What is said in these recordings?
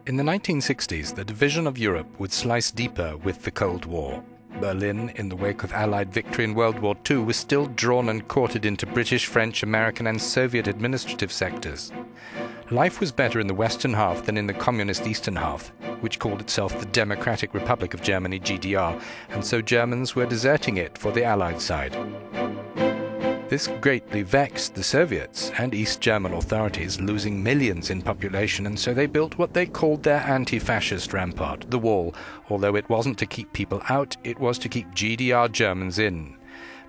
In the 1960s, the division of Europe would slice deeper with the Cold War. Berlin, in the wake of Allied victory in World War II, was still drawn and courted into British, French, American and Soviet administrative sectors. Life was better in the western half than in the communist eastern half, which called itself the Democratic Republic of Germany, GDR, and so Germans were deserting it for the Allied side. This greatly vexed the Soviets and East German authorities, losing millions in population, and so they built what they called their anti-fascist rampart, the Wall. Although it wasn't to keep people out, it was to keep GDR Germans in.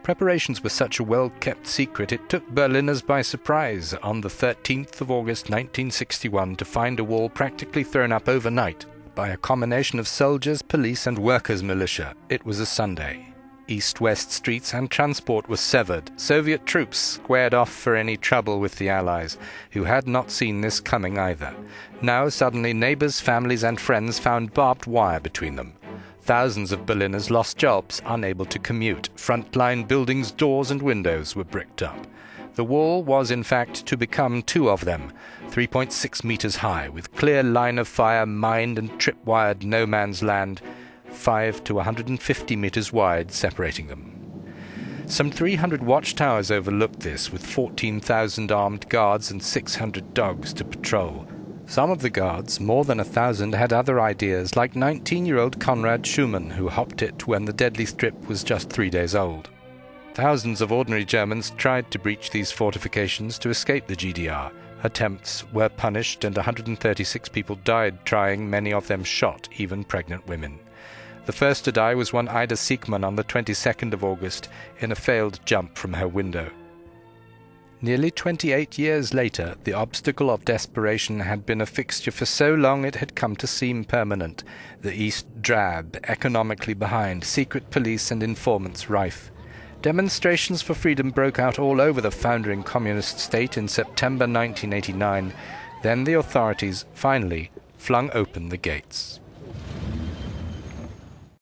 Preparations were such a well-kept secret, it took Berliners by surprise on the 13th of August 1961 to find a wall practically thrown up overnight by a combination of soldiers, police and workers' militia. It was a Sunday. East-west streets and transport were severed. Soviet troops squared off for any trouble with the Allies, who had not seen this coming either. Now suddenly neighbors, families and friends found barbed wire between them. Thousands of Berliners lost jobs, unable to commute. Frontline buildings' doors and windows were bricked up. The wall was in fact to become two of them, 3.6 meters high, with clear line of fire, mined and tripwired no man's land, 5 to 150 meters wide, separating them. Some 300 watchtowers overlooked this, with 14,000 armed guards and 600 dogs to patrol. Some of the guards, more than 1,000, had other ideas, like 19-year-old Konrad Schumann, who hopped it when the deadly strip was just 3 days old. Thousands of ordinary Germans tried to breach these fortifications to escape the GDR. Attempts were punished and 136 people died trying, many of them shot, even pregnant women. The first to die was one Ida Siegmann on the 22nd of August in a failed jump from her window. Nearly 28 years later, the obstacle of desperation had been a fixture for so long it had come to seem permanent. The East drab, economically behind, secret police and informants rife. Demonstrations for freedom broke out all over the foundering communist state in September 1989. Then the authorities finally flung open the gates.